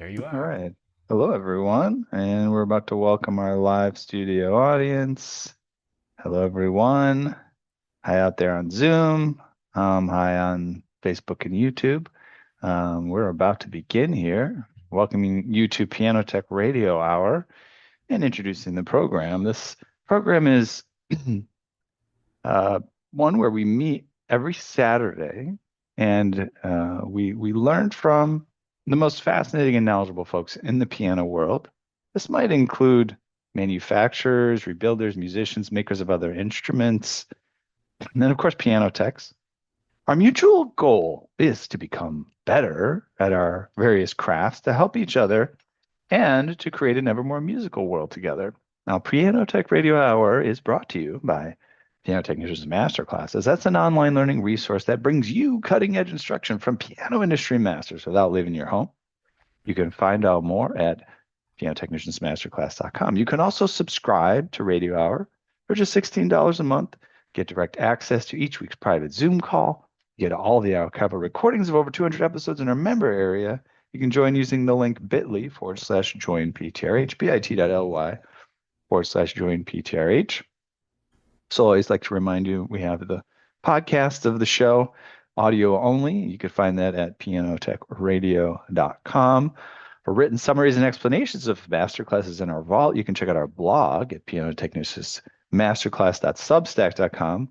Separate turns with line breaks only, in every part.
There you
All
are.
right. Hello, everyone. And we're about to welcome our live studio audience. Hello, everyone. Hi out there on Zoom. Hi on Facebook and YouTube. We're about to begin here, welcoming you to Piano Tech Radio Hour and introducing the program. This program is uh, one where we meet every Saturday, and we learn from the most fascinating and knowledgeable folks in the piano world. This might include manufacturers, rebuilders, musicians, makers of other instruments, and then of course piano techs. Our mutual goal is to become better at our various crafts, to help each other, and to create an ever more musical world together. Now, Piano Tech Radio Hour is brought to you by Piano Technicians Masterclasses. That's an online learning resource that brings you cutting edge instruction from piano industry masters without leaving your home. You can find out more at pianotechniciansmasterclass.com. You can also subscribe to Radio Hour for just $16 a month, get direct access to each week's private Zoom call, get all the archival recordings of over 200 episodes in our member area. You can join using the link bit.ly/join PTRH, bit.ly/join PTRH. So I always like to remind you, we have the podcast of the show, audio only. You can find that at pianotechradio.com. For written summaries and explanations of masterclasses in our vault, you can check out our blog at pianotechniciansmasterclass.substack.com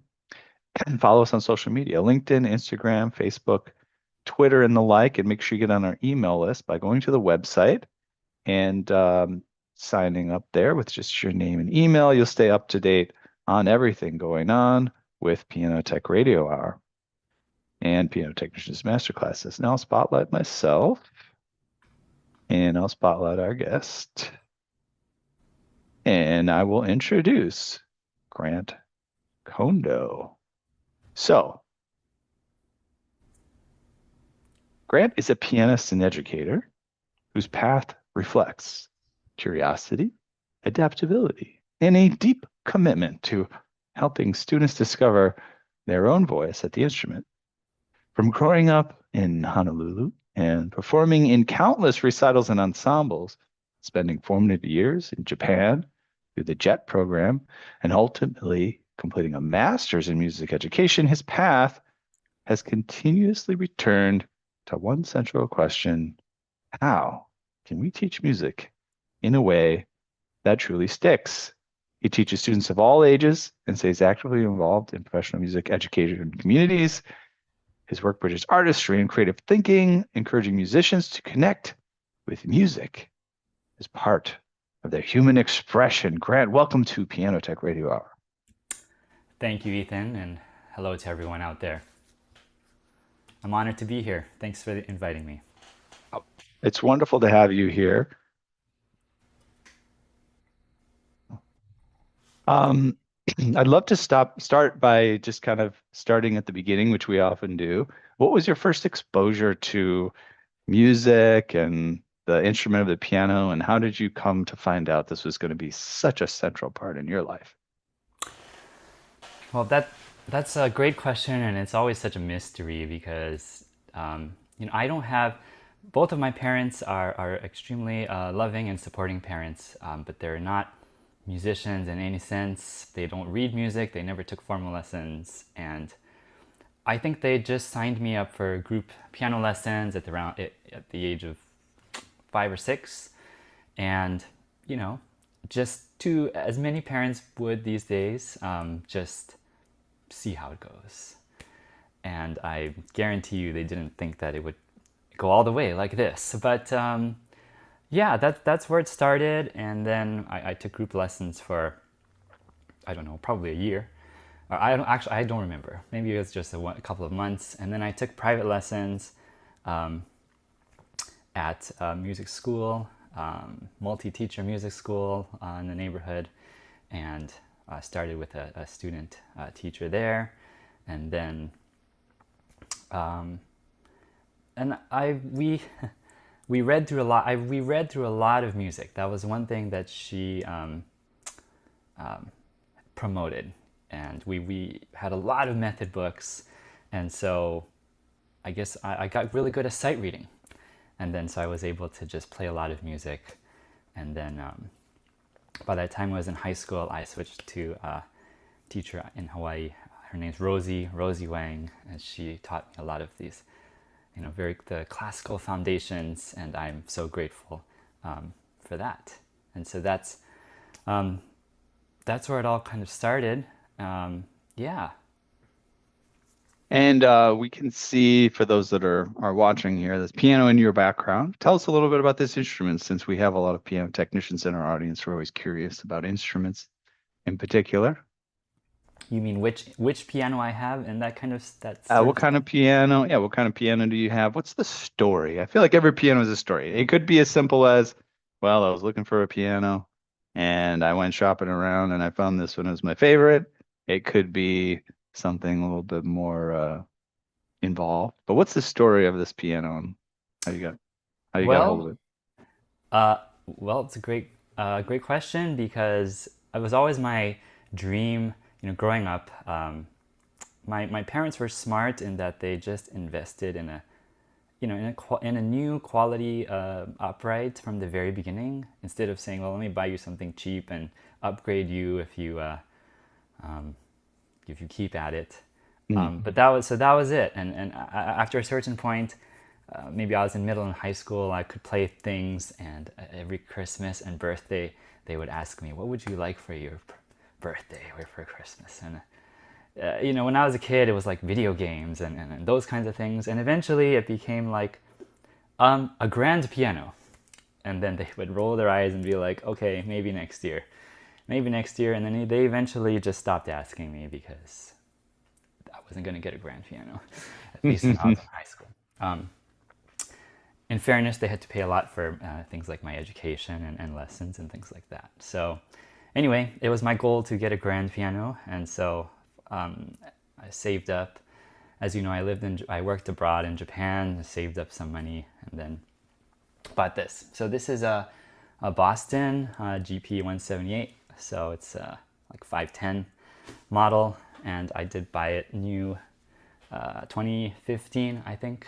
and follow us on social media, LinkedIn, Instagram, Facebook, Twitter, and the like. And make sure you get on our email list by going to the website and signing up there with just your name and email. You'll stay up to date on everything going on with Piano Tech Radio Hour and Piano Technicians Masterclasses. Now I'll spotlight myself and I'll spotlight our guest. And I will introduce Grant Kondo. So, Grant is a pianist and educator whose path reflects curiosity, adaptability, and a deep commitment to helping students discover their own voice at the instrument. From growing up in Honolulu and performing in countless recitals and ensembles, spending formative years in Japan through the JET program, and ultimately completing a master's in music education, his path has continuously returned to one central question: how can we teach music in a way that truly sticks? He teaches students of all ages and stays actively involved in professional music education communities. His work bridges artistry and creative thinking, encouraging musicians to connect with music as part of their human expression. Grant, welcome to Piano Tech Radio Hour.
Thank you, Ethan, and hello to everyone out there. I'm honored to be here. Thanks for inviting me.
It's wonderful to have you here. Um, I'd love to start by just kind of starting at the beginning, which we often do. What was your first exposure to music and the instrument of the piano, and how did you come to find out this was going to be such a central part in your life?
Well, that's a great question, and it's always such a mystery because I don't have. Both of my parents are extremely loving and supporting parents, but they're not musicians in any sense. They don't read music. They never took formal lessons, and I think they just signed me up for group piano lessons at the age of 5 or 6, and you know, just to as many parents would these days, just see how it goes. And I guarantee you, they didn't think that it would go all the way like this. But yeah, that's where it started, and then I took group lessons for I don't know, probably a year. I don't remember. Maybe it was just a couple of months, and then I took private lessons at a music school, multi-teacher music school in the neighborhood, and started with a student teacher there, and then and I we read through a lot. We read through a lot of music. That was one thing that she promoted, and we had a lot of method books, and so I guess I got really good at sight reading. And then so I was able to just play a lot of music. And then by the time I was in high school, I switched to a teacher in Hawaii. Her name's Rosie Wang, and she taught me a lot of these, very the classical foundations, and I'm so grateful for that. And so that's where it all kind of started. Yeah.
And we can see for those that are watching here, this piano in your background. Tell us a little bit about this instrument, since we have a lot of piano technicians in our audience. We're always curious about instruments in particular.
You mean which piano I have and that kind of that sort
What
of
kind of
thing?
piano? Yeah, what kind of piano do you have? What's the story? I feel like every piano is a story. It could be as simple as, well, I was looking for a piano and I went shopping around and I found this one as my favorite. It could be something a little bit more involved. But what's the story of this piano and how you got how you got a hold of
Well,
it?
uh, well, it's a great question because it was always my dream. Growing up, my parents were smart in that they just invested in a in a new quality upright from the very beginning, instead of saying, well, let me buy you something cheap and upgrade you if you keep at it.
Mm.
But that was it. And after a certain point, maybe I was in middle and high school, I could play things, and every Christmas and birthday, they would ask me, what would you like for your birthday or for Christmas? And when I was a kid, it was like video games and those kinds of things. And eventually it became like a grand piano. And then they would roll their eyes and be like, okay, maybe next year. Maybe next year. And then they eventually just stopped asking me because I wasn't going to get a grand piano, at least when I was in high school. Um, in fairness, they had to pay a lot for things like my education and lessons and things like that. So, anyway, it was my goal to get a grand piano, and so I saved up. As you know, I worked abroad in Japan, saved up some money, and then bought this. So this is a Boston GP 178. So it's like 510 model, and I did buy it new 2015, I think,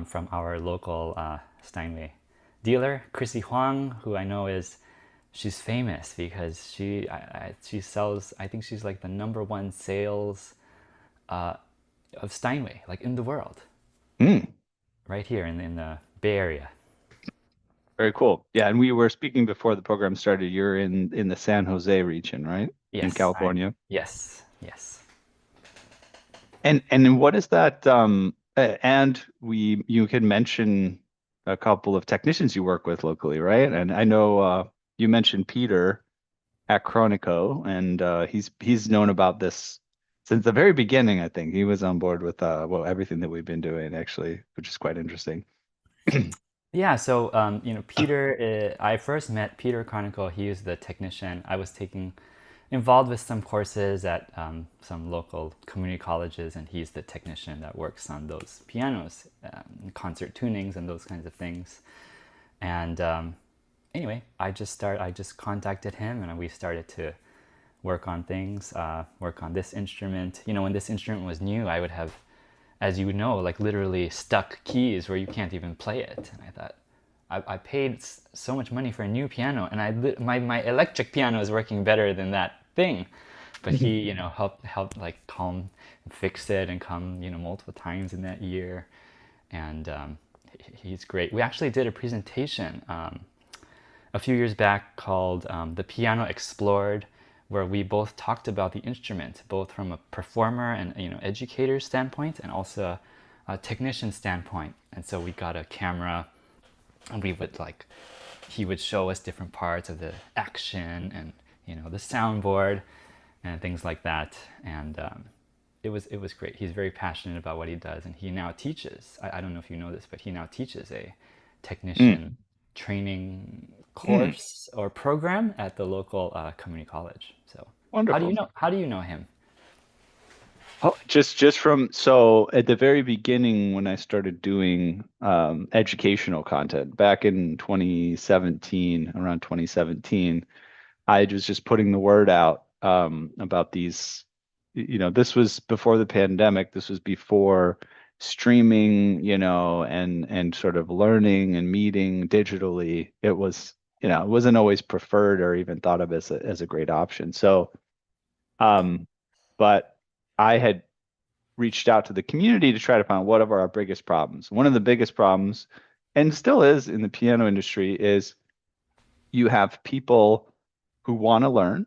from our local Steinway dealer, Chrissy Huang, who I know she's famous because she sells. I think she's like the number one sales of Steinway, like in the world,
Mm.
right here in the Bay Area.
Very cool. Yeah, and we were speaking before the program started. You're in the San Jose region, right? In
Yes,
California.
yes.
And what is that? And you can mention a couple of technicians you work with locally, right? And I know you mentioned Peter at Chronico, and he's known about this since the very beginning. I think he was on board with well, everything that we've been doing actually, which is quite interesting.
Yeah, so Peter, I first met Peter Chronicle. He was the technician. I was taking involved with some courses at some local community colleges, and he's the technician that works on those pianos, concert tunings, and those kinds of things. And anyway, I just contacted him, and we started to work on things, work on this instrument. When this instrument was new, I would have, as you would know, like literally stuck keys where you can't even play it. And I thought, I paid so much money for a new piano, and my electric piano is working better than that thing. But he, helped like calm and fix it and come, multiple times in that year. And he's great. We actually did a presentation a few years back called The Piano Explored, where we both talked about the instrument, both from a performer and educator standpoint, and also a technician standpoint. And so we got a camera, and he would show us different parts of the action and the soundboard and things like that. And it was great. He's very passionate about what he does, and he now teaches. I don't know if you know this, but he now teaches a
Mm,
technician training
mm,
course or program at the local community college. So how do you
wonderful.
know? How do you know him?
Oh, just from so at the very beginning when I started doing educational content back in 2017, around 2017, I was just putting the word out about these. This was before the pandemic. This was before streaming, and sort of learning and meeting digitally, it wasn't always preferred or even thought of as a great option. So, um, but I had reached out to the community to try to find what are our biggest problems. One of the biggest problems, and still is in the piano industry, is you have people who want to learn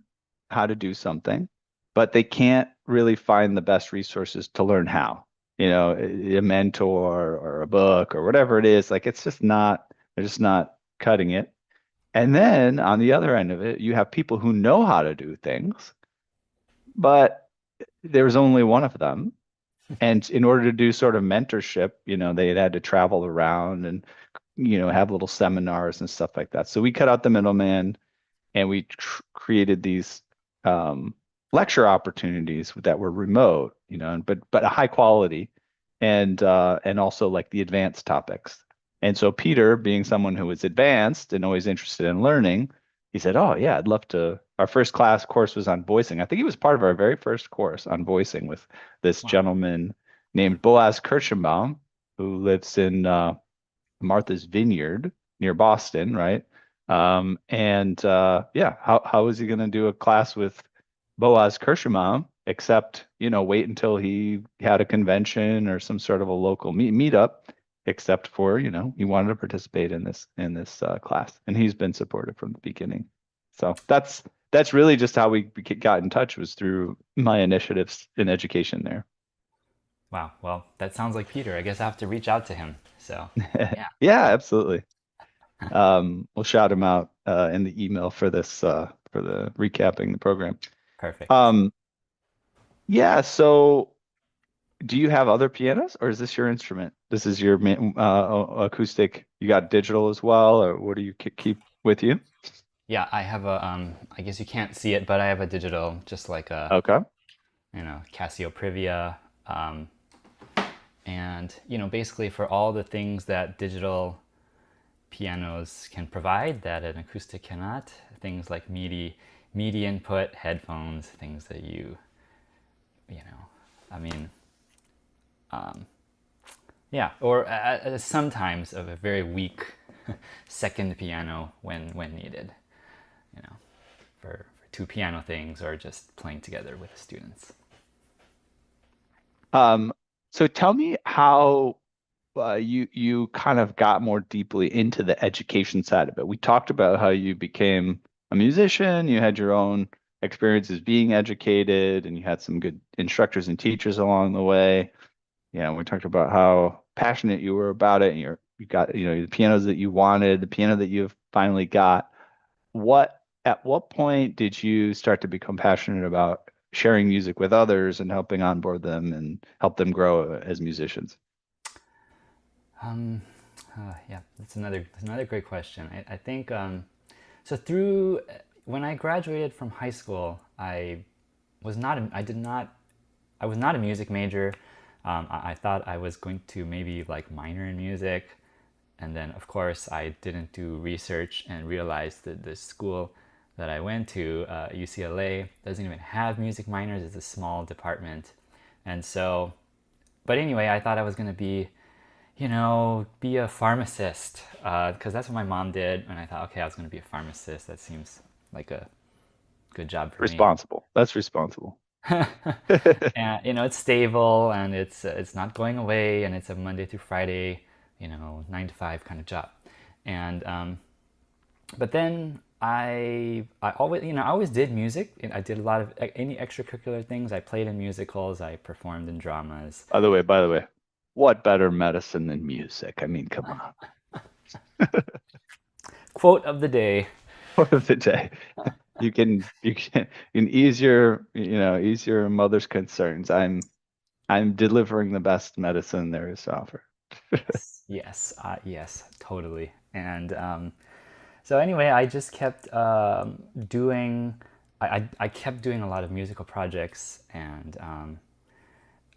how to do something, but they can't really find the best resources to learn how. A mentor or a book or whatever it is, like they're just not cutting it. And then on the other end of it, you have people who know how to do things, but there's only one of them. And in order to do sort of mentorship, they had to travel around and, have little seminars and stuff like that. So we cut out the middleman and we created these um, lecture opportunities that were remote, but high quality, and also like the advanced topics. And so Peter, being someone who was advanced and always interested in learning, he said, "Oh yeah, I'd love to." Our first class course was on voicing. I think he was part of our very first course on voicing with this
Wow.
gentleman named Boaz Kirschenbaum, who lives in Martha's Vineyard near Boston, right? And yeah, how is he going to do a class with Boaz Kirschenbaum except, wait until he had a convention or some sort of a local meetup, except for, he wanted to participate in this class, and he's been supportive from the beginning. So that's really just how we got in touch, was through my initiatives in education there.
Wow. Well, that sounds like Peter. I guess I have to reach out to him. So, yeah,
Yeah, absolutely. We'll shout him out in the email for this for the recapping the program.
perfect.
Um, yeah, so do you have other pianos, or is this your instrument? This is your acoustic. You got digital as well, or what do you keep with you?
Yeah, I have a, I guess you can't see it, but I have a digital, just like a,
Okay.
Casio Privia. Um, and, basically for all the things that digital pianos can provide that an acoustic cannot, things like MIDI input, headphones, things that I mean, yeah, or sometimes of a very weak second piano when needed, you know, for two piano things or just playing together with students.
Um, so tell me how you kind of got more deeply into the education side of it. We talked about how you became a musician, you had your own experiences being educated, and you had some good instructors and teachers along the way. We talked about how passionate you were about it, and you got, the pianos that you wanted, the piano that you've finally got. At what point did you start to become passionate about sharing music with others and helping onboard them and help them grow as musicians?
Um, yeah, that's another great question. I think so. Through when I graduated from high school, I was not a music major. I thought I was going to maybe like minor in music, and then of course I didn't do research and realized that the school that I went to, UCLA, doesn't even have music minors. It's a small department, and so. But anyway, I thought I was going to be a pharmacist, because that's what my mom did, and I thought, okay, I was going to be a pharmacist. That seems like a good job for me.
Responsible. That's responsible.
And it's stable and it's not going away, and it's a Monday through Friday, 9 to 5 kind of job. And but then I always did music. And I did a lot of any extracurricular things. I played in musicals. I performed in dramas.
By the way, what better medicine than music? I mean, come on.
Quote of the day.
What of the day? You can ease your mother's concerns. I'm delivering the best medicine there is to offer.
Yes, yes, yes, totally. And so anyway, I just kept doing. I kept doing a lot of musical projects, and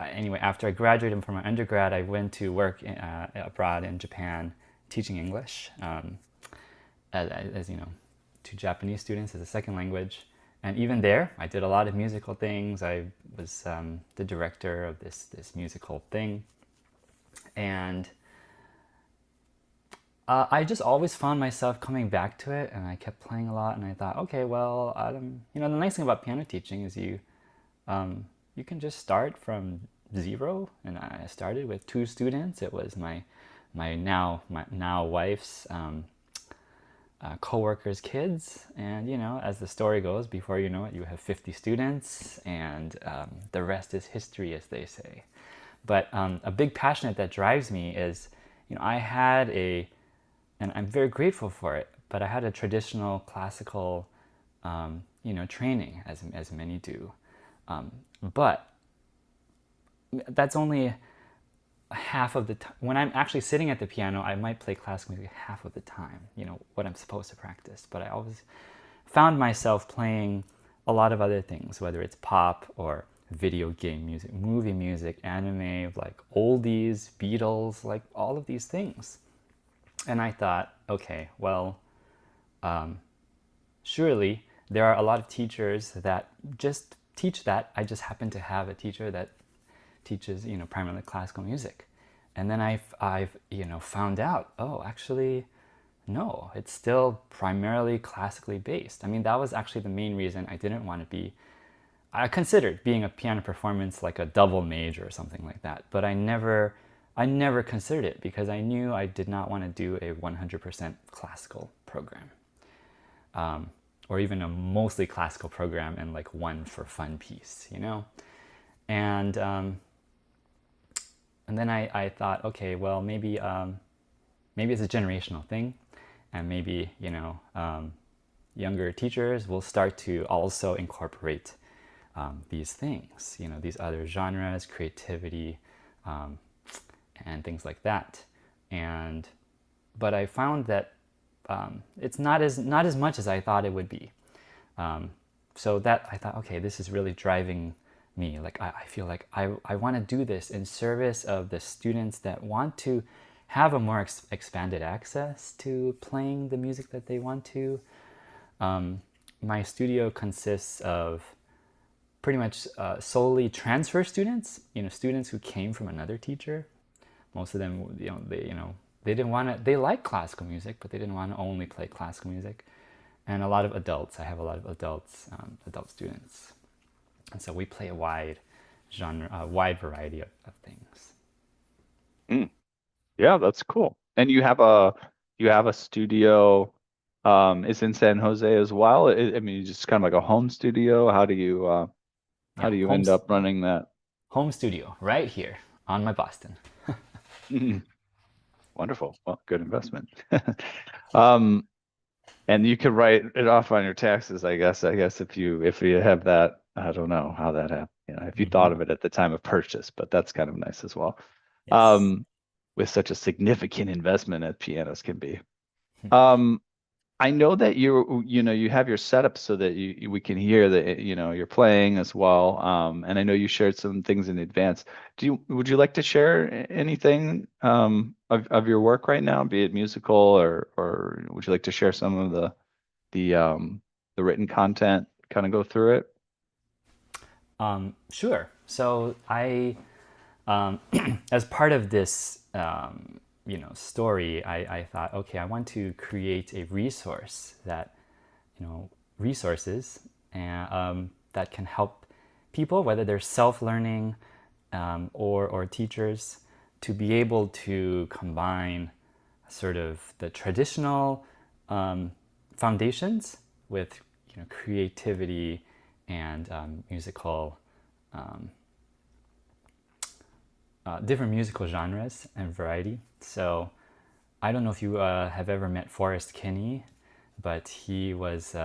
anyway, after I graduated from my undergrad, I went to work abroad in Japan, teaching English, as to Japanese students as a second language. And even there, I did a lot of musical things. I was the director of this musical thing. And I just always found myself coming back to it, and I kept playing a lot. And I thought, okay, well, the nice thing about piano teaching is you can just start from zero. And I started with 2 students. It was my now wife's co-workers' kids, and as the story goes, before you know it, you have 50 students, and the rest is history, as they say. But a big passion that drives me is, I had and I'm very grateful for it, but I had a traditional classical, training, as many do. But that's only half of the time. When I'm actually sitting at the piano, I might play classical music half of the time, what I'm supposed to practice. But I always found myself playing a lot of other things, whether it's pop or video game music, movie music, anime, like oldies, Beatles, like all of these things. And I thought, okay, well, surely there are a lot of teachers that just teach that. I just happen to have a teacher that teaches, primarily classical music. And then I've found out, oh, actually, no, it's still primarily classically based. I mean, that was actually the main reason I didn't want to be. I considered being a piano performance like a double major or something like that, but I never considered it because I knew I did not want to do a 100% classical program, or even a mostly classical program and like one for fun piece. And and then I thought, okay, well, maybe it's a generational thing, and maybe younger teachers will start to also incorporate these things, these other genres, creativity, and things like that. And but I found that it's not as much as I thought it would be. So that I thought, okay, this is really driving me. Like I feel like I want to do this in service of the students that want to have a more expanded access to playing the music that they want to. My studio consists of pretty much solely transfer students, students who came from another teacher. Most of them, they didn't want to, they like classical music, but they didn't want to only play classical music. And a lot of adults. I have a lot of adult students. And so we play a wide variety of things.
Mm. Yeah, that's cool. And you have a studio, is in San Jose as well. I mean, just kind of like a home studio. How
Yeah,
do you end up running that?
home studio right here on my Boston.
Mhm. Wonderful. Well, good investment. Um, and you could write it off on your taxes, I guess. I guess if you have that, I don't know how that happened. If you thought of it at the time of purchase, but that's kind of nice as well.
Yes.
Um, with such a significant investment as pianos can be. Um, I know that you have your setup so that we can hear that you're playing as well. And I know you shared some things in advance. Would you like to share anything of your work right now, be it musical or would you like to share some of the written content, kind of go through it?
Sure. So as part of this, story, I thought, okay, I want to create a resource resources that can help people, whether they're self-learning or teachers, to be able to combine sort of the traditional foundations with creativity and musical different musical genres and variety. So I don't know if you have ever met Forrest Kinney, but he was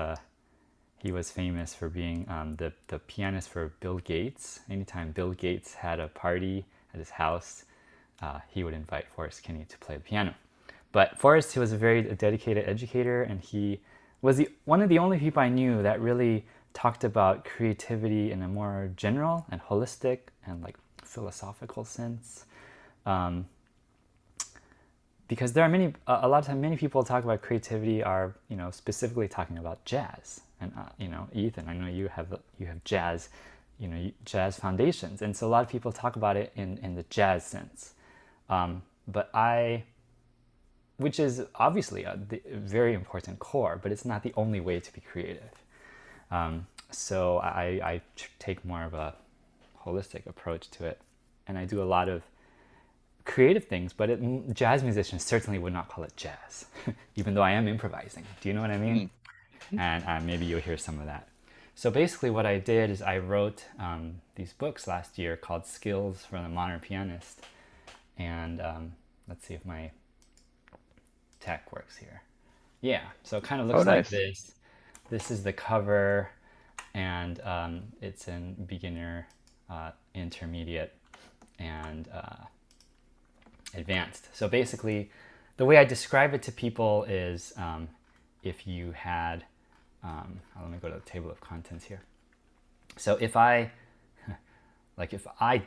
famous for being the pianist for Bill Gates. Anytime Bill Gates had a party at his house, he would invite Forrest Kinney to play the piano. But Forrest, he was a very dedicated educator, and he was one of the only people I knew that really talked about creativity in a more general and holistic and like philosophical sense. Because there are a lot of times, many people talk about creativity are, specifically talking about jazz. And, Ethan, I know you have jazz foundations. And so a lot of people talk about it in the jazz sense. But which is obviously a very important core, but it's not the only way to be creative. So I take more of a holistic approach to it, and I do a lot of creative things. But jazz musicians certainly would not call it jazz, even though I am improvising. Do you know what I mean?
Mm.
And maybe you'll hear some of that. So basically, what I did is I wrote these books last year called "Skills for the Modern Pianist," and let's see if my tech works here. Yeah, so it kind of
Oh,
looks like
nice.
this. This is the cover, and it's in beginner, intermediate, and advanced. So basically, the way I describe it to people is if you had, let me go to the table of contents here. So if I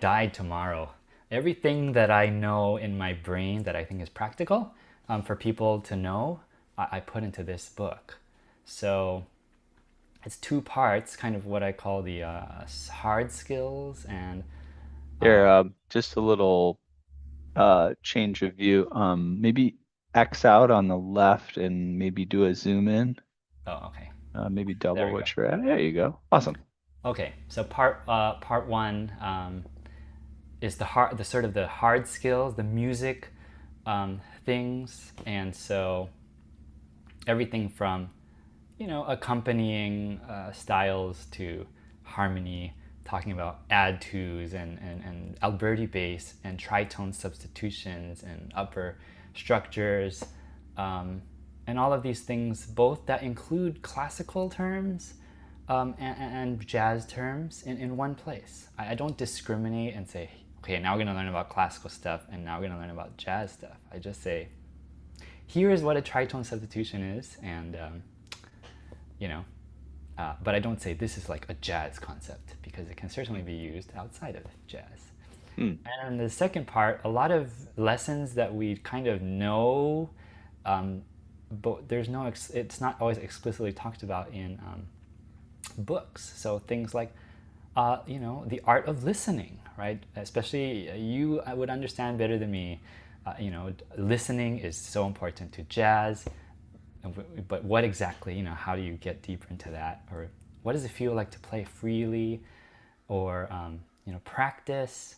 died tomorrow, everything that I know in my brain that I think is practical for people to know, I put into this book. So it's two parts, kind of what I call the hard skills and
Here, just a little change of view. Maybe X out on the left and maybe do a zoom in.
oh, okay,
Maybe
there
double
we go.
what you're at. There you go. Awesome.
Okay, so part one is the sort of the hard skills, the music things, and so everything from accompanying styles to harmony, talking about add twos and Alberti bass and tritone substitutions and upper structures, and all of these things, both that include classical terms and jazz terms in one place. I don't discriminate and say, okay, now we're going to learn about classical stuff and now we're going to learn about jazz stuff. I just say, here is what a tritone substitution is, and you know, but I don't say this is like a jazz concept because it can certainly be used outside of jazz.
Hmm.
And the second part, a lot of lessons that we kind of know, but there's no, it's not always explicitly talked about in books. So things like, the art of listening, right? Especially you would understand better than me. Listening is so important to jazz. But what exactly, how do you get deeper into that? Or what does it feel like to play freely? Or, practice,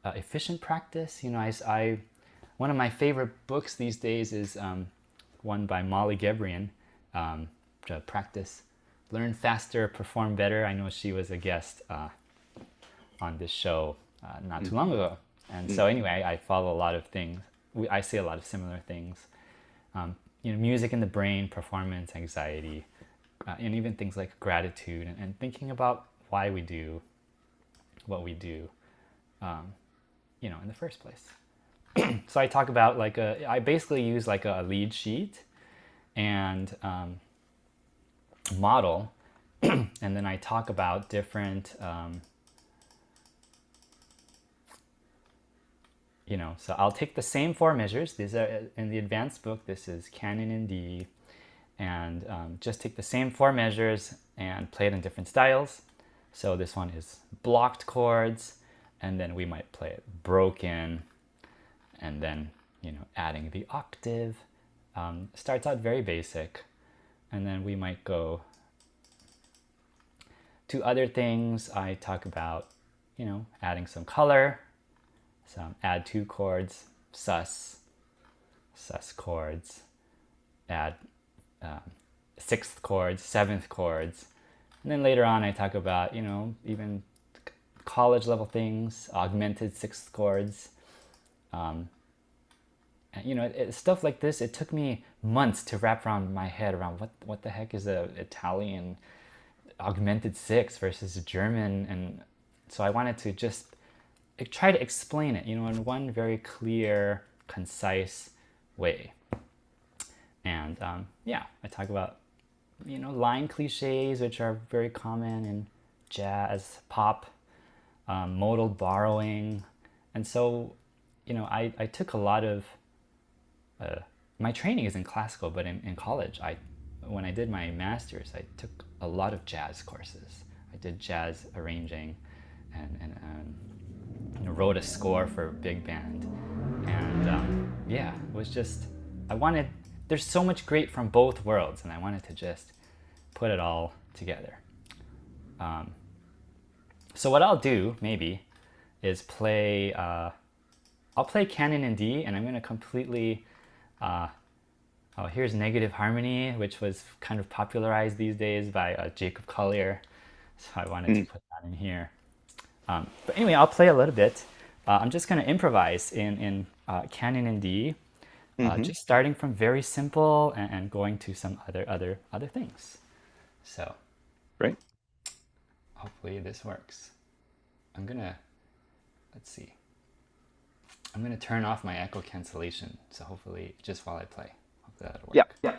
efficient practice. One of my favorite books these days is one by Molly Gebrian, to practice, learn faster, perform better. I know she was a guest on this show not too long ago. And so anyway, I follow a lot of things. I see a lot of similar things. Music in the brain, performance, anxiety, and even things like gratitude and thinking about why we do what we do, in the first place. So I talk about I basically use like a lead sheet and model, and then I talk about different, so I'll take the same four measures. These are in the advanced book. This is canon in D, and just take the same four measures and play it in different styles. So this one is blocked chords, and then we might play it broken, and then adding the octave. Starts out very basic, and then we might go to other things. I talk about adding some color, some add two chords, sus chords, add sixth chords, seventh chords, and then later on I talk about even college level things, augmented sixth chords. Stuff like this. It took me months to wrap around my head around what the heck is a Italian augmented sixth versus a German, and so I wanted to just try to explain it, in one very clear, concise way. And I talk about line cliches, which are very common in jazz, pop, modal borrowing, and so I took a lot of my training is in classical, but in college, when I did my master's, I took a lot of jazz courses. I did jazz arranging and wrote a score for big band And yeah, it was just, I wanted, there's so much great from both worlds, and I wanted to just put it all together. So what I'll do maybe is play, I'll play canon in D, and I'm going to completely, oh, here's negative harmony, which was kind of popularized these days by Jacob Collier. So I wanted to
Mm.
put that in here. But anyway, I'll play a little bit. I'm just going to improvise in canon in D,
Hmm.
just starting from very simple and going to some other things. So
Great.
hopefully this works. I'm gonna let's see. I'm gonna turn off my echo cancellation. So hopefully, just while I play, hopefully that'll
Yeah.
work.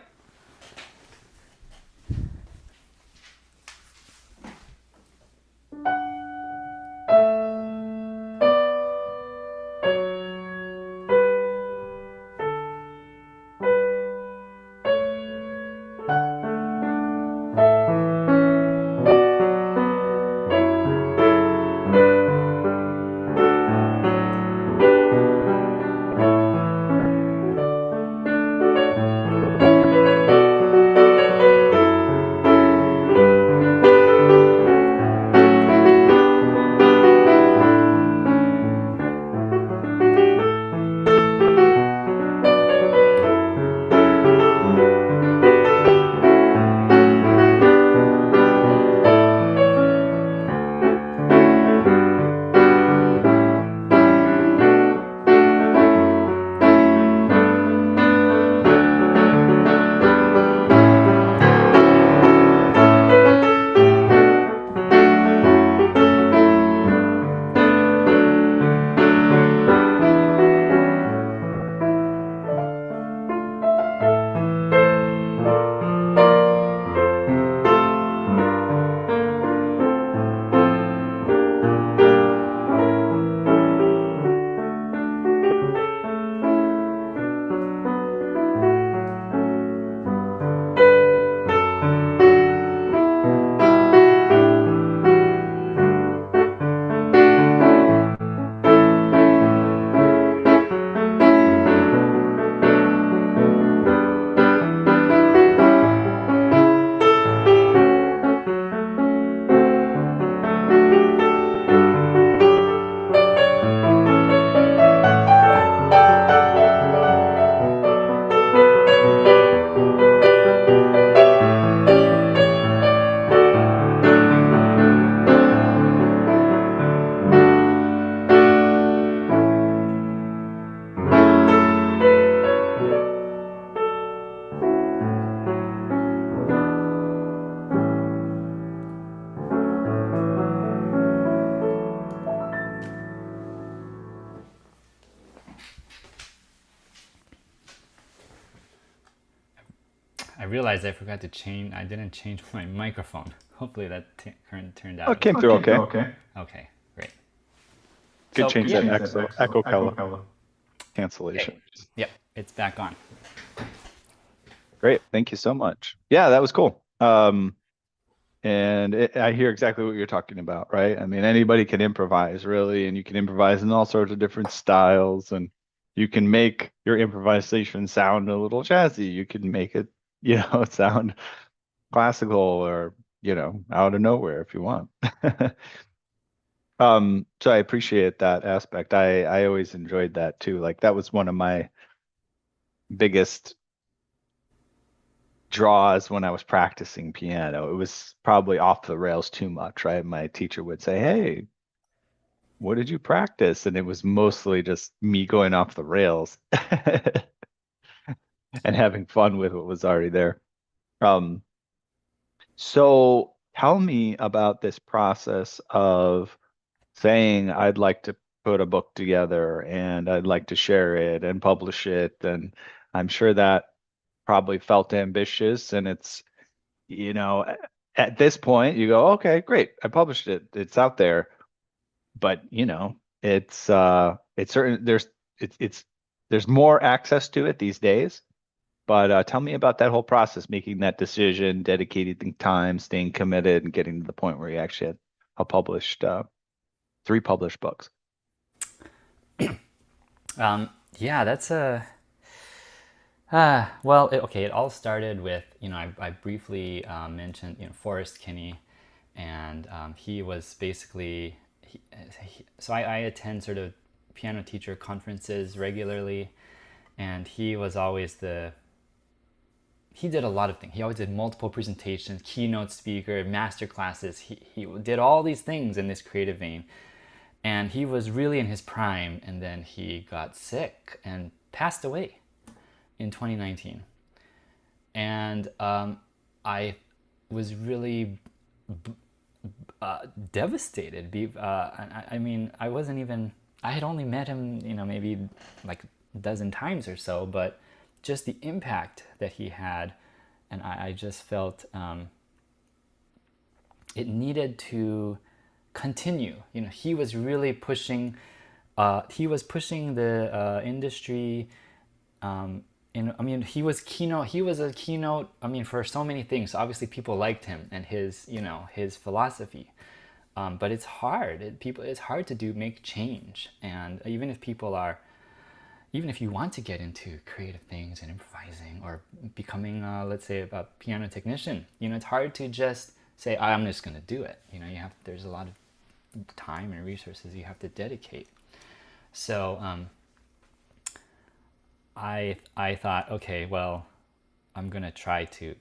I realized I forgot to change. I didn't change my microphone. Hopefully that current turned
Oh,
out
it came
okay.
through okay.
Okay, great.
Could
So
change
yeah,
that echo
okay,
cancellation.
yep, it's back on.
Great. Thank you so much. Yeah, that was cool. And I hear exactly what you're talking about, right? I mean, anybody can improvise, really, and you can improvise in all sorts of different styles, and you can make your improvisation sound a little jazzy. You can make it, sound classical or, out of nowhere if you want. So I appreciate that aspect. I always enjoyed that too. Like that was one of my biggest draws when I was practicing piano. It was probably off the rails too much, right? My teacher would say, "Hey, what did you practice?" And it was mostly just me going off the rails and having fun with what was already there. Um, so tell me about this process of saying I'd like to put a book together and I'd like to share it and publish it. And I'm sure that probably felt ambitious. And it's, you know, at this point you go, okay, great. I published it. It's out there. But, it's certain it's there's more access to it these days. But tell me about that whole process, making that decision, dedicating time, staying committed, and getting to the point where you actually had a published, three published books.
Yeah, that's a well, okay. It all started with I briefly mentioned Forrest Kinney, and he was basically so I attend sort of piano teacher conferences regularly, and he was always the he did a lot of things. He always did multiple presentations, keynote speaker, master classes. He did all these things in this creative vein, and he was really in his prime, and then he got sick and passed away in 2019. And I was really devastated. I mean, I wasn't even. I had only met him, maybe like a dozen times or so, but just the impact that he had, and I just felt it needed to continue. He was really pushing. He was pushing the industry. I mean, he was keynote. He was a keynote. I mean, for so many things. Obviously, people liked him and his philosophy. But it's hard. It's hard to make change. And even if you want to get into creative things and improvising or becoming, let's say, a piano technician, it's hard to just say, I'm just going to do it. There's a lot of time and resources you have to dedicate. So I thought, okay, well, I'm gonna try to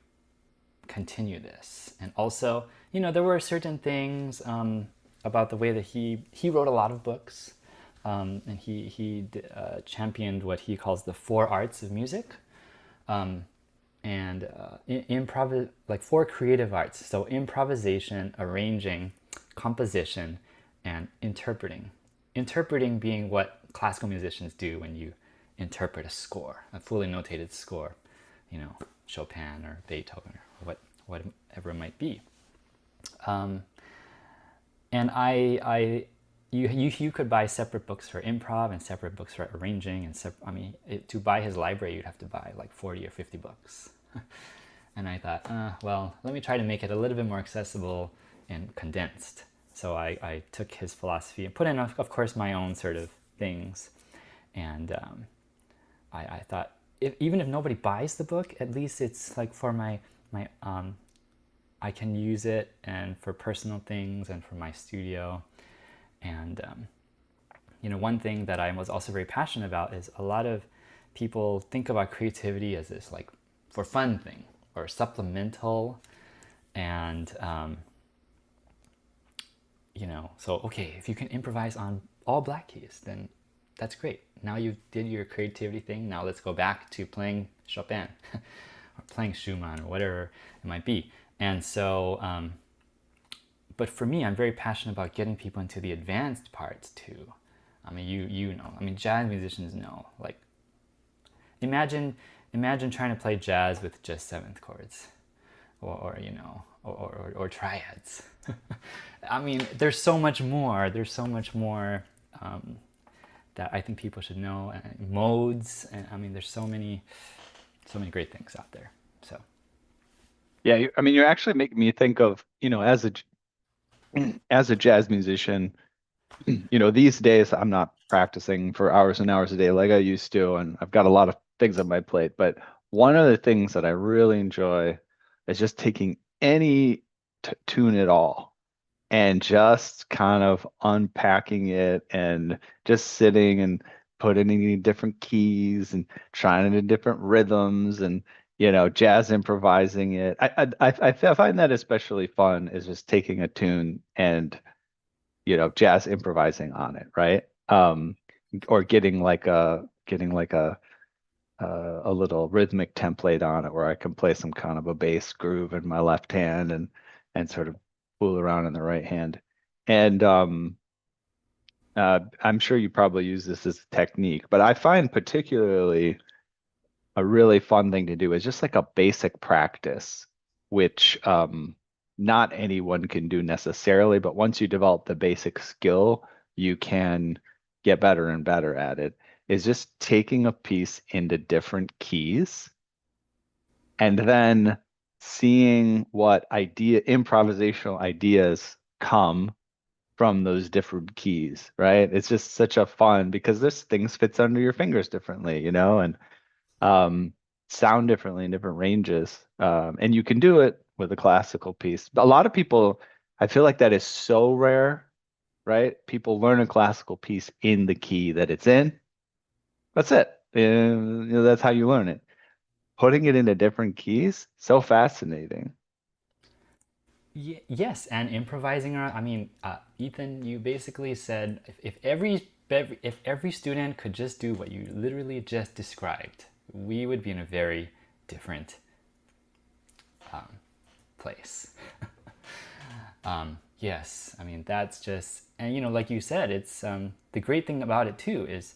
continue this. And also, there were certain things about the way that he wrote a lot of books, and he championed what he calls the four arts of music, and improv like four creative arts. So improvisation, arranging, composition, and interpreting. Interpreting being what classical musicians do when you interpret a score, a fully notated score, Chopin or Beethoven or whatever it might be. And you could buy separate books for improv and separate books for arranging, and to buy his library you'd have to buy like 40 or 50 books. And I thought, well, let me try to make it a little bit more accessible and condensed. So I took his philosophy and put in, of course, my own sort of things. And I thought, even if nobody buys the book, at least it's like for my I can use it and for personal things and for my studio. And one thing that I was also very passionate about is a lot of people think about creativity as this like for fun thing or supplemental, and so okay, if you can improvise on all black keys, then that's great. Now you did your creativity thing. Now let's go back to playing Chopin or playing Schumann or whatever it might be. And so, but for me, I'm very passionate about getting people into the advanced parts too. I mean, I mean, jazz musicians know. Like, imagine trying to play jazz with just seventh chords, or triads. I mean, there's so much more. There's so much more that I think people should know. And modes, and I mean, there's so many great things out there. So
Yeah, I mean, you're actually making me think of, as a jazz musician, these days I'm not practicing for hours and hours a day like I used to, and I've got a lot of things on my plate. But one of the things that I really enjoy is just taking any tune at all and just kind of unpacking it and just sitting and putting it in different keys and trying it in different rhythms and jazz improvising it. I find that especially fun is just taking a tune and jazz improvising on it, right? Or getting like a little rhythmic template on it where I can play some kind of a bass groove in my left hand and sort of fool around in the right hand. And I'm sure you probably use this as a technique, but I find particularly a really fun thing to do is just like a basic practice, which not anyone can do necessarily, but once you develop the basic skill, you can get better and better at it, is just taking a piece into different keys and then seeing what improvisational ideas come from those different keys, right? It's just such a fun because this things fits under your fingers differently, and um, sound differently in different ranges. And you can do it with a classical piece. A lot of people, I feel like that is so rare, right? People learn a classical piece in the key that it's in. That's it. And, that's how you learn it. Putting it into different keys, so fascinating.
Yes, and improvising around. I mean, Ethan, you basically said if every student could just do what you literally just described, we would be in a very different place. Yes, I mean that's just, and like you said, it's the great thing about it too is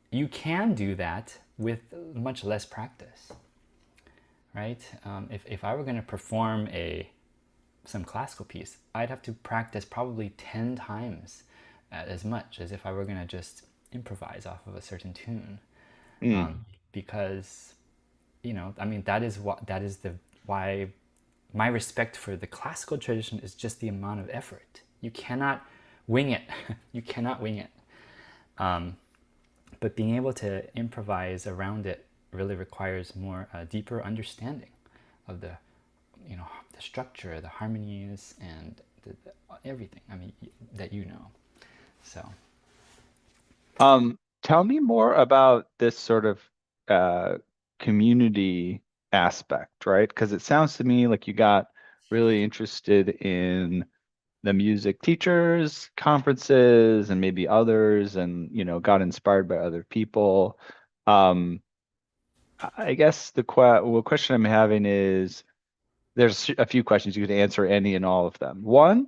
you can do that with much less practice, right? If I were going to perform some classical piece, I'd have to practice probably 10 times as much as if I were going to just improvise off of a certain tune.
Mm.
Because, I mean, that is the why my respect for the classical tradition is just the amount of effort. You cannot wing it. You cannot wing it. But being able to improvise around it really requires more deeper understanding of the structure, the harmonies, and everything. I mean, that So,
Tell me more about this sort of uh, community aspect, right? Because it sounds to me like you got really interested in the music teachers, conferences, and maybe others, and got inspired by other people. Um, I guess question I'm having is there's a few questions you could answer any and all of them. One,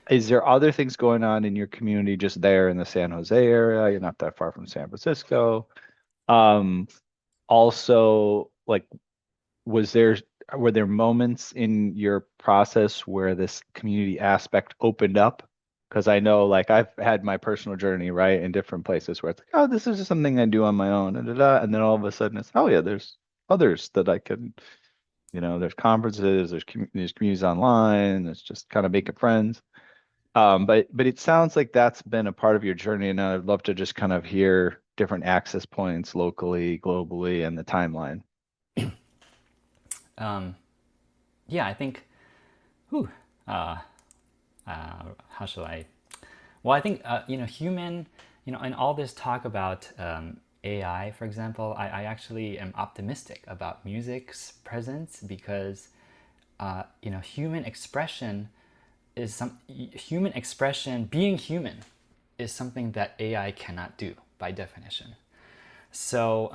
is there other things going on in your community just there in the San Jose area? You're not that far from San Francisco. Um, Also, like, was there were there moments in your process where this community aspect opened up? Because I know, like, I've had my personal journey, right, in different places where it's like, oh, this is just something I do on my own, and then all of a sudden it's, oh yeah, there's others that I can, there's conferences, there's communities online, it's just kind of making friends. But it sounds like that's been a part of your journey, and I'd love to just kind of hear different access points locally, globally, and the timeline.
yeah, I think, whew, how shall I? Well, I think, in all this talk about AI, for example, I actually am optimistic about music's presence because, human expression being human is something that AI cannot do by definition. So,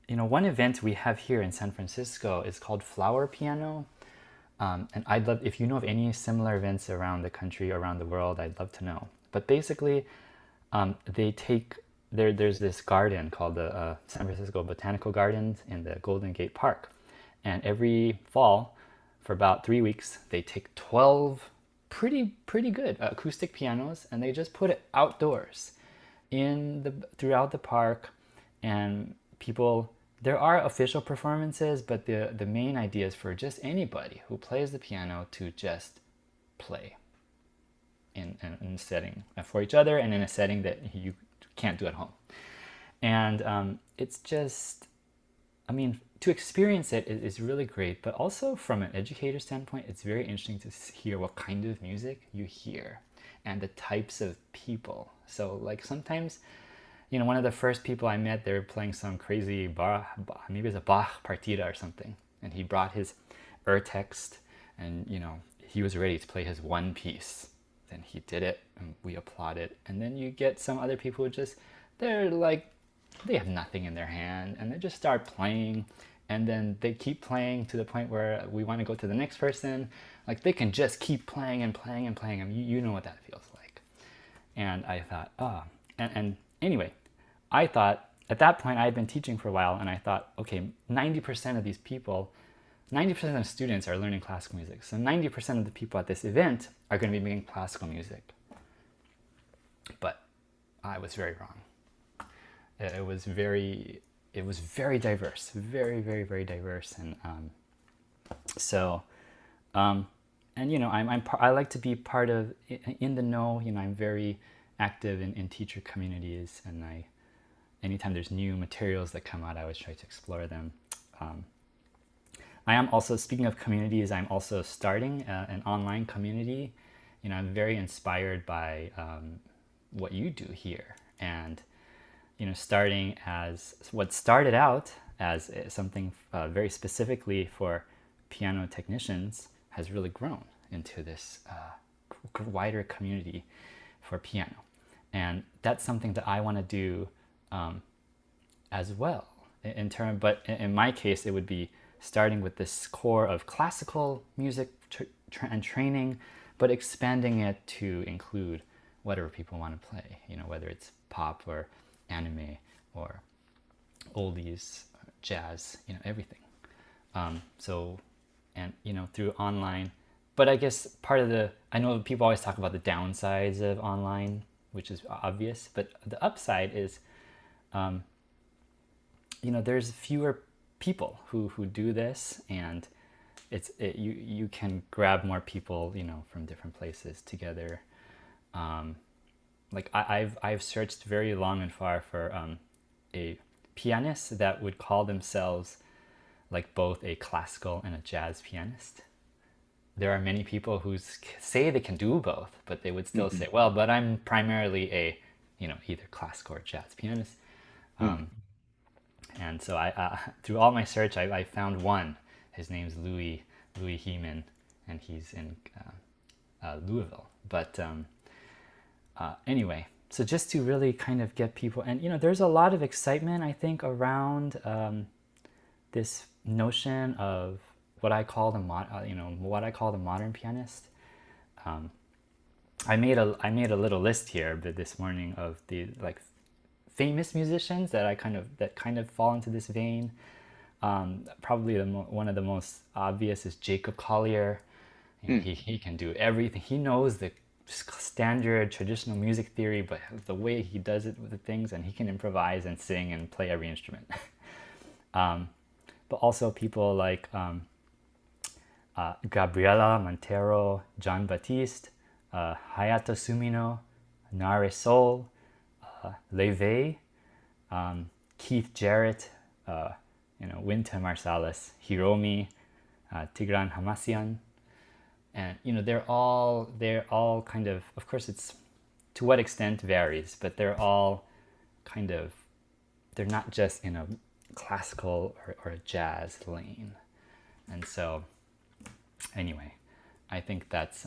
one event we have here in San Francisco is called Flower Piano. And I'd love, if you know of any similar events around the country, around the world, I'd love to know. But basically, they take there's this garden called the San Francisco Botanical Gardens in the Golden Gate Park, and every fall, for about 3 weeks, they take 12 pretty good acoustic pianos and they just put it outdoors throughout the park, and people. There are official performances, but the main idea is for just anybody who plays the piano to just play in a setting for each other and in a setting that you can't do at home. And it's just, I mean, to experience it is really great, but also from an educator standpoint, it's very interesting to hear what kind of music you hear and the types of people. So, like, sometimes, one of the first people I met, they were playing some crazy maybe it's a Bach partita or something, and he brought his text, and he was ready to play his one piece. Then he did it, and we applauded. And then you get some other people who they're like, they have nothing in their hand, and they just start playing, and then they keep playing to the point where we want to go to the next person. Like, they can just keep playing and playing and playing. I mean, you know what that feels like. And I thought, and anyway, I thought at that point I had been teaching for a while, and I thought, okay, 90% of these people, 90% of students are learning classical music. So 90% of the people at this event are going to be making classical music. But I was very wrong. It was very diverse, very, very, very diverse. And so, and I like to be part of in the know. I'm very active in teacher communities, and anytime there's new materials that come out, I always try to explore them. Um, I am also, speaking of communities, I'm also starting an online community. I'm very inspired by what you do here, and starting as what started out as something very specifically for piano technicians has really grown into this wider community for piano. And that's something that I want to do as well. But in my case, it would be starting with this core of classical music and training, but expanding it to include whatever people want to play. Whether it's pop or anime or oldies, jazz, everything. So, and through online. But I guess I know people always talk about the downsides of online, which is obvious, but the upside is, there's fewer people who do this, and you can grab more people, from different places together. Like I've searched very long and far for a pianist that would call themselves like both a classical and a jazz pianist. There are many people who say they can do both, but they would still
Mhm.
say, well, but I'm primarily a, either classical or jazz pianist.
Mm.
And so through all my search, I found one. His name's Louis Heeman, and he's in Louisville. But anyway, so just to really kind of get people, and there's a lot of excitement, I think, around this notion of what I call the modern pianist. I made a little list here this morning of the like famous musicians that kind of fall into this vein. Probably one of the most obvious is Jacob Collier.
Mm.
He can do everything. He knows the standard traditional music theory, but the way he does it with the things, and he can improvise and sing and play every instrument. But also people like Gabriela Montero, John Baptiste, Hayato Sumino, Nare Sol, Leve, Keith Jarrett, Wynton Marsalis, Hiromi, Tigran Hamasyan, and they're all kind of course it's to what extent varies, but they're all kind of they're not just in a classical or a jazz lane, and so anyway, I think that's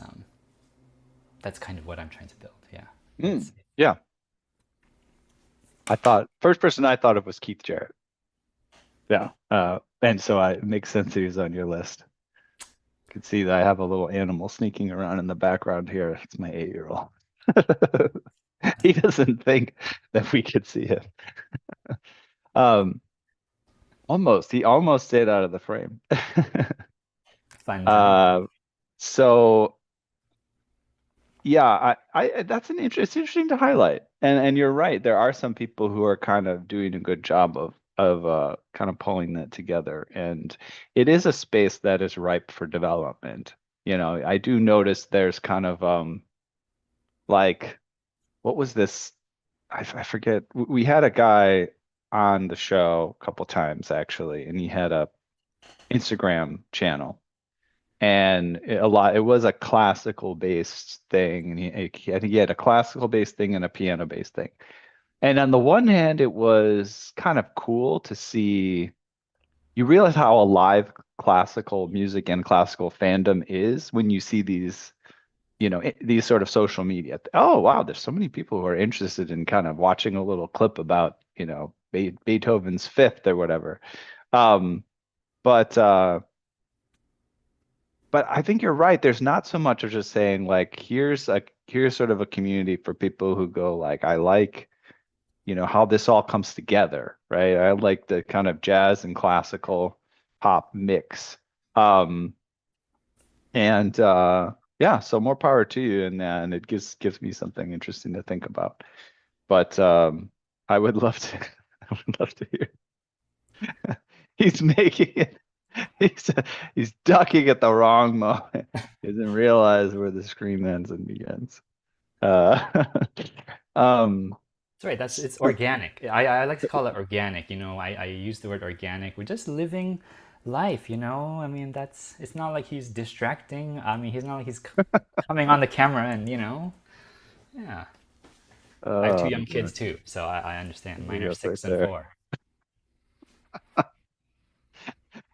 kind of what I'm trying to build. Yeah,
Mm.
it's
Yeah. I thought first person I thought of was Keith Jarrett. Yeah. And so it makes sense that he's on your list. Could see that I have a little animal sneaking around in the background here. It's my 8-year-old. He doesn't think that we could see him. Um, almost. He almost stayed out of the frame.
fun time.
Uh, so yeah, that's it's interesting to highlight. And you're right. There are some people who are kind of doing a good job of kind of pulling that together. And it is a space that is ripe for development. I do notice there's kind of like what was this? I forget. We had a guy on the show a couple times actually, and he had a Instagram channel. And it was a classical based thing, and I think he had a classical based thing and a piano based thing. And on the one hand, it was kind of cool to see. You realize how alive classical music and classical fandom is when you see these sort of social media. Oh, wow, there's so many people who are interested in kind of watching a little clip about, Beethoven's Fifth or whatever. Um, but but I think you're right. There's not so much of just saying like here's sort of a community for people who go like I like, how this all comes together, right? I like the kind of jazz and classical pop mix. Um, and yeah, so more power to you, and it gives me something interesting to think about. But I would love to I would love to hear. He's making it. he's he's ducking at the wrong moment. He doesn't realize where the scream ends and begins. Uh, um,
That's right. That's it's organic. I like to call it organic. I use the word organic. We're just living life. I mean, it's not like he's distracting. I mean, he's not like he's coming on the camera and yeah. I have two young kids
Lord,
too, so I understand.
there
Mine
he
are
goes right
6 and
there.
4.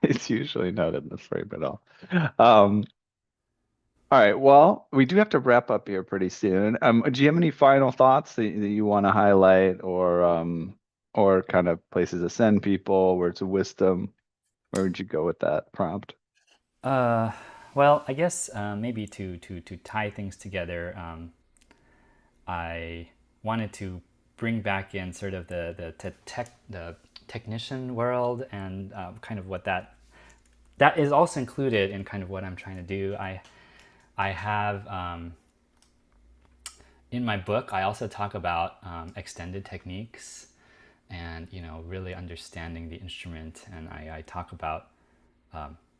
It's usually not in the frame at all. Um, all right. Well, we do have to wrap up here pretty soon. Do you have any final thoughts that you want to highlight or kind of places to send people, words of wisdom? Where would you go with that prompt?
Uh, well, I guess maybe to tie things together, I wanted to bring back in sort of the technician world and kind of what that is also included in kind of what I'm trying to do. I have in my book I also talk about extended techniques and really understanding the instrument, and I talk about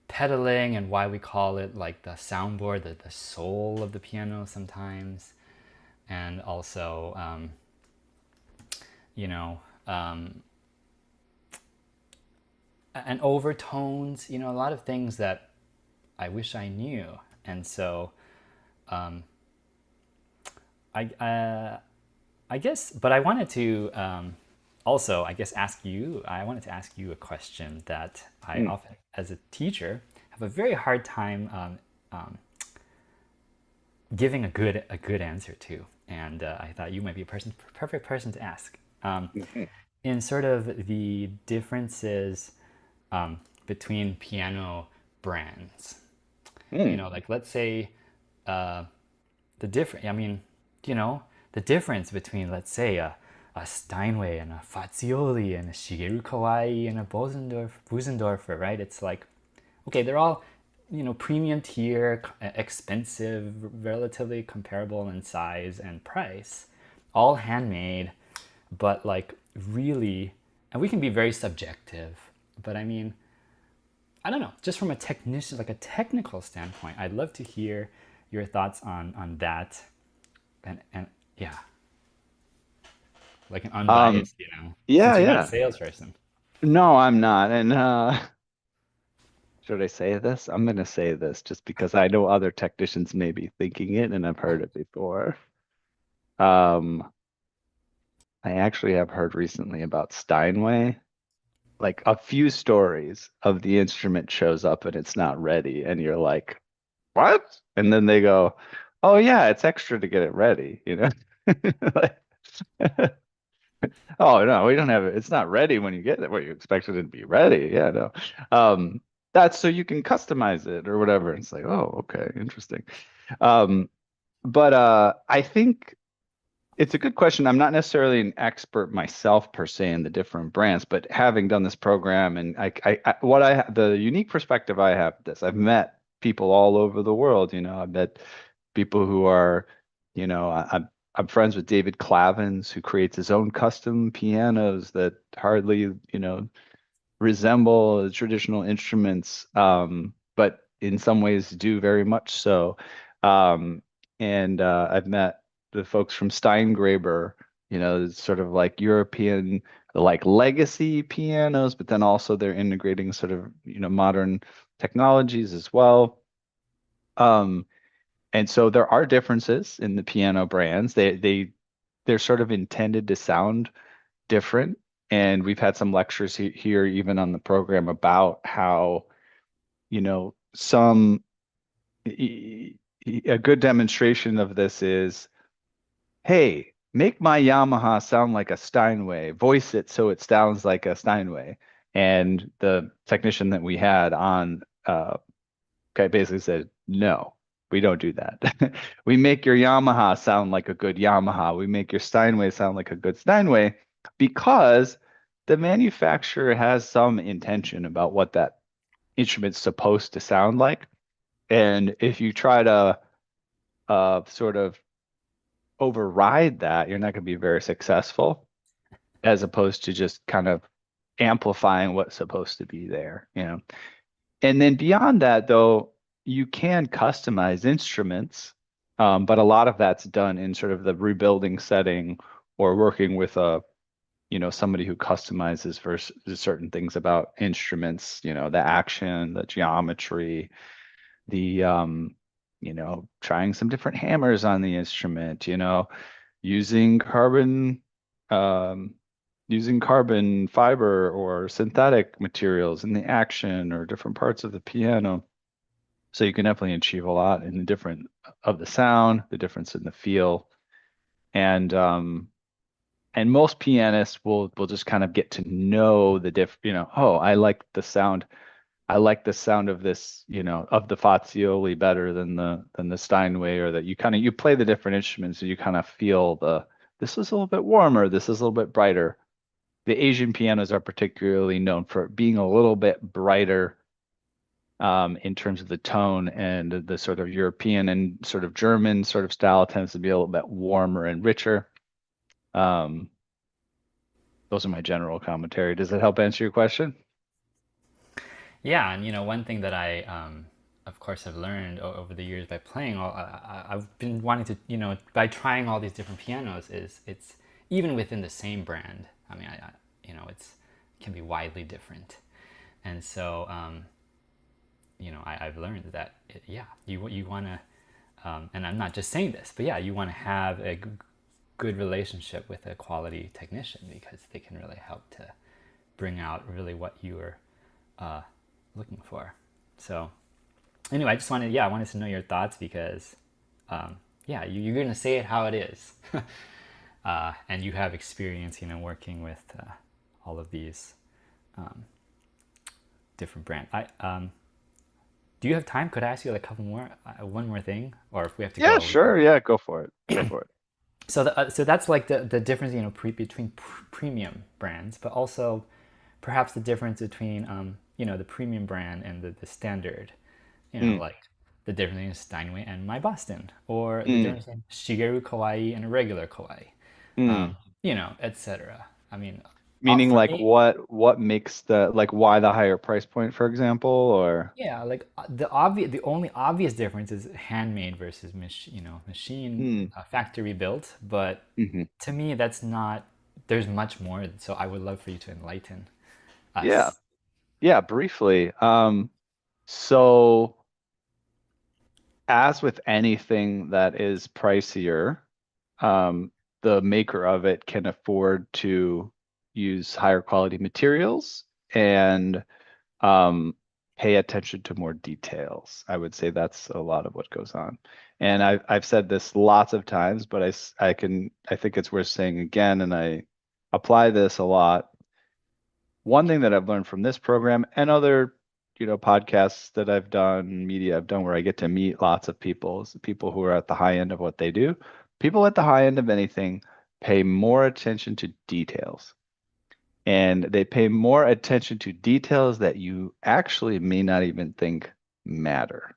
pedaling and why we call it like the soundboard, the soul of the piano sometimes, and also you know and overtones, a lot of things that I wish I knew. And so I guess, but I wanted to also, I guess, I wanted to ask you a question that I
Hmm.
often, as a teacher, have a very hard time giving a good answer to. And I thought you might be a perfect person to ask.
Mhm.
In sort of the differences between piano brands.
Hmm.
Like let's say the different. I mean, you know, the difference between let's say a Steinway and a Fazioli and a Shigeru Kawai and a Busendorfer, right? It's like, okay, they're all premium tier, expensive, relatively comparable in size and price, all handmade, but like really, and we can be very subjective, but I mean, I don't know, just from a technician, like a technical standpoint, I'd love to hear your thoughts on that, and yeah, like an
Um,
unbiased, since
yeah,
you're not a
yeah.
salesperson.
No, I'm not. And should I say this? I'm gonna say this just because I know other technicians may be thinking it and I've heard it before. Um, I actually have heard recently about Steinway, like a few stories of the instrument shows up and it's not ready, and you're like, what? And then they go, oh yeah, it's extra to get it ready, you know? Like, oh no, we don't have it. It's not ready when you get it. What you expected it to be ready. Yeah, no. Um, that's so you can customize it or whatever. It's like, oh, okay, interesting. Um, but I think it's a good question. I'm not necessarily an expert myself per se in the different brands, but having done this program and the unique perspective I have this, I've met people all over the world. I've met people who are, I'm friends with David Clavins, who creates his own custom pianos that hardly, resemble traditional instruments, but in some ways do very much so. Um, and I've met the folks from Steingraber, sort of like European, like legacy pianos, but then also they're integrating sort of, modern technologies as well. Um, and so there are differences in the piano brands. They're sort of intended to sound different. And we've had some lectures here, even on the program, about how, a good demonstration of this is, hey, make my Yamaha sound like a Steinway, voice it so it sounds like a Steinway. And the technician that we had on okay, basically said, no, we don't do that. We make your Yamaha sound like a good Yamaha. We make your Steinway sound like a good Steinway because the manufacturer has some intention about what that instrument's supposed to sound like. And if you try to sort of override that, you're not going to be very successful, as opposed to just kind of amplifying what's supposed to be there. And then beyond that, though, you can customize instruments, but a lot of that's done in sort of the rebuilding setting or working with somebody who customizes for certain things about instruments, the action, the geometry, the trying some different hammers on the instrument, using carbon um, using carbon fiber or synthetic materials in the action or different parts of the piano. So you can definitely achieve a lot in the different of the sound, the difference in the feel, and most pianists will just kind of get to know the oh, I like the sound of this, of the Fazioli better than the Steinway, or that you play the different instruments and you kind of feel this is a little bit warmer, this is a little bit brighter. The Asian pianos are particularly known for being a little bit brighter in terms of the tone, and the sort of European and sort of German sort of style tends to be a little bit warmer and richer. Um, those are my general commentary. Does that help answer your question?
Yeah, and one thing that I, of course, have learned over the years by playing I've been wanting to, by trying all these different pianos, is it's even within the same brand. I mean, it can be widely different, and so, I've learned that, yeah, you want to, and I'm not just saying this, but yeah, you want to have a good relationship with a quality technician because they can really help to bring out really what you are looking for. So anyway, I wanted to know your thoughts because, yeah, you're going to say it how it is. And you have experience, working with all of these different brands. Do you have time? Could I ask you like a couple more, one more thing, or if we have to
Yeah,
go, we can.
sure. Yeah, go for it. Go for it.
So that's like the difference, between premium brands, but also perhaps the difference between, the premium brand and the standard,
Mm,
like the difference between Steinway and My Boston, or the
mm,
difference between Shigeru Kawaii and a regular Kawaii,
mm.
etc. I mean,
Meaning
for
like
me,
what makes like why the higher price point, for example, or
yeah, like the only obvious difference is handmade versus machine,
mm,
factory built. But
hmm.
to me, that's not. There's much more. So I would love for you to enlighten
Yeah.
us.
Yeah, briefly. So as with anything that is pricier, um, the maker of it can afford to use higher quality materials and um, pay attention to more details. I would say that's a lot of what goes on. And I've said this lots of times, but I think it's worth saying again, and I apply this a lot. One thing that I've learned from this program and other, podcasts that I've done, media I've done, where I get to meet lots of people, is the people who are at the high end of what they do. People at the high end of anything pay more attention to details. And they pay more attention to details that you actually may not even think matter.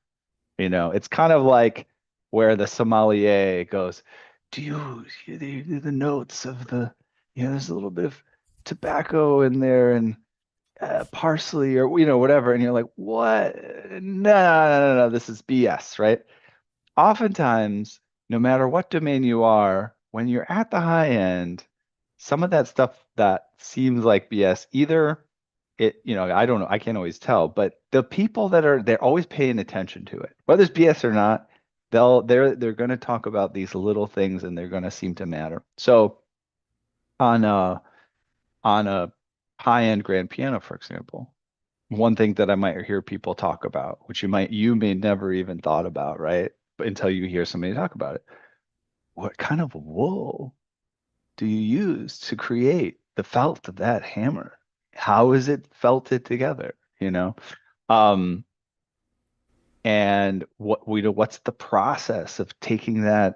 It's kind of like where the sommelier goes, do you do the notes of there's a little bit of tobacco in there and parsley or whatever, and you're like, what? No, no, no, no, this is BS, right? Oftentimes, no matter what domain you are, when you're at the high end, some of that stuff that seems like BS, either I don't know, I can't always tell, but the people they're always paying attention to it, whether it's BS or not, they're going to talk about these little things and they're going to seem to matter. So on a on a high-end grand piano, for example, one thing that I might hear people talk about, which you may never even thought about, right? But until you hear somebody talk about it. What kind of wool do you use to create the felt of that hammer? How is it felted together? Um, and what's the process of taking the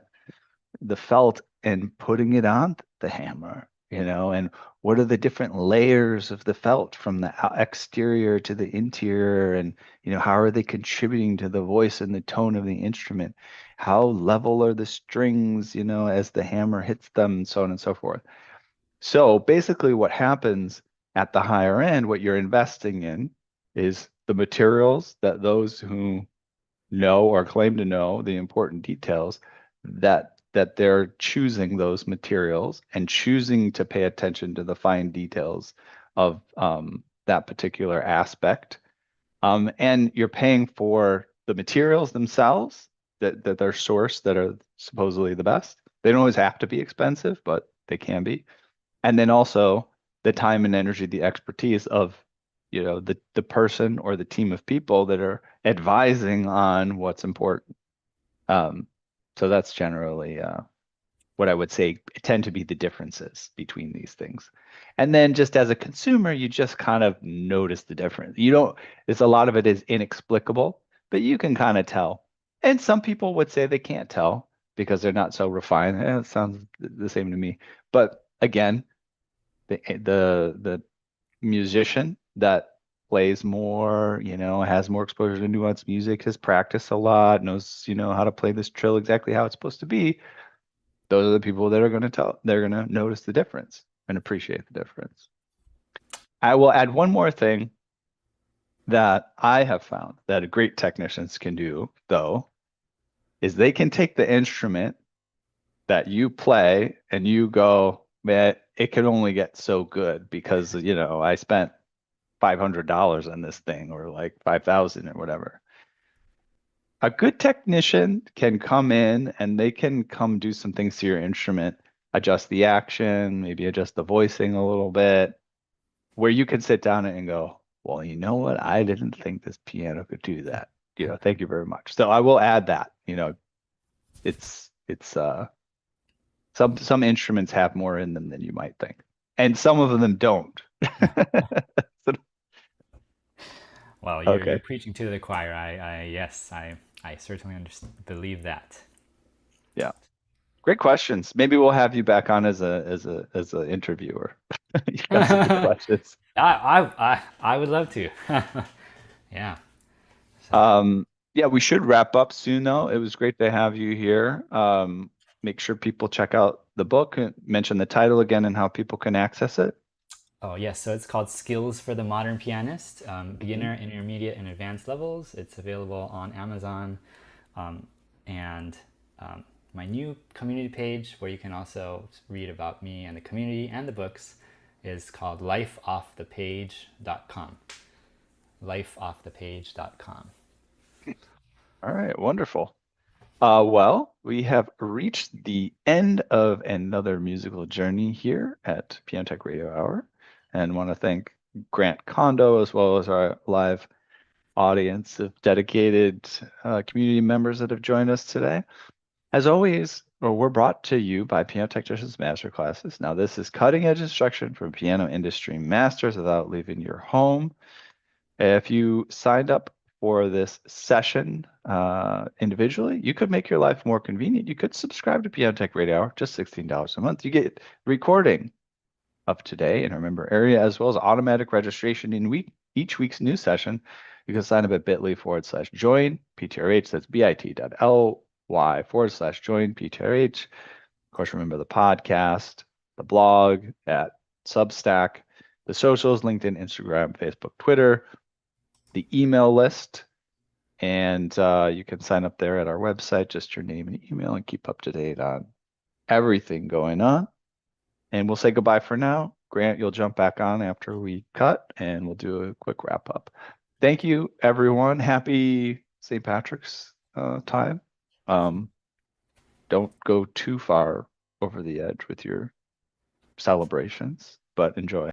felt and putting it on the hammer, and what are the different layers of the felt from the exterior to the interior, and how are they contributing to the voice and the tone of the instrument? How level are the strings, as the hammer hits them, and so on and so forth. So basically what happens at the higher end, what you're investing in is the materials that those who know or claim to know the important details that they're choosing those materials and choosing to pay attention to the fine details of that particular aspect. And you're paying for the materials themselves that they're sourced that are supposedly the best. They don't always have to be expensive, but they can be. And then also the time and energy, the expertise of, the person or the team of people that are advising on what's important. Um, so that's generally what I would say tend to be the differences between these things. And then just as a consumer, you just kind of notice the difference. You don't, it's a lot of it is inexplicable, but you can kind of tell. And some people would say they can't tell because they're not so refined. It sounds the same to me. But again, the musician that plays more, has more exposure to nuanced music, has practiced a lot, knows, how to play this trill exactly how it's supposed to be. Those are the people that are going to they're going to notice the difference and appreciate the difference. I will add one more thing that I have found that great technicians can do, though, is they can take the instrument that you play and you go, man, it can only get so good because, I spent $500 on this thing or like 5,000 or whatever. A good technician can come in and they can come do some things to your instrument, adjust the action, maybe adjust the voicing a little bit, where you can sit down and go, well, you know what? I didn't think this piano could do that. Thank you very much. So I will add that, it's some instruments have more in them than you might think. And some of them don't. So,
Well, you're
okay.
preaching to the choir. Yes, I certainly believe that.
Yeah. Great questions. Maybe we'll have you back on as a interviewer. You got some good
I,
questions.
I would love to. Yeah. So,
Yeah, we should wrap up soon though. It was great to have you here. Make sure people check out the book, mention the title again and how people can access it.
oh yes, so it's called Skills for the Modern Pianist, beginner, intermediate, and advanced levels. It's available on Amazon, and my new community page, where you can also read about me and the community and the books, is called lifeoffthepage.com. Lifeoffthepage.com.
All right, wonderful. Well, we have reached the end of another musical journey here at Piano Tech Radio Hour, and want to thank Grant Kondo as well as our live audience of dedicated community members that have joined us today. As always, we're brought to you by Piano Technicians Masterclasses. Now, this is cutting edge instruction for piano industry masters without leaving your home. If you signed up for this session individually, you could make your life more convenient. You could subscribe to Piano Tech Radio Hour, just $16 a month. You get recording of today in our member area, as well as automatic registration in each week's new session. You can sign up at bit.ly/join PTRH. That's bit.ly/join PTRH. Of course, remember the podcast, the blog at Substack, the socials, LinkedIn, Instagram, Facebook, Twitter, the email list, and you can sign up there at our website, just your name and email, and keep up to date on everything going on. And we'll say goodbye for now. Grant, you'll jump back on after we cut, and we'll do a quick wrap up. Thank you, everyone. Happy St. Patrick's time. Don't go too far over the edge with your celebrations, but enjoy.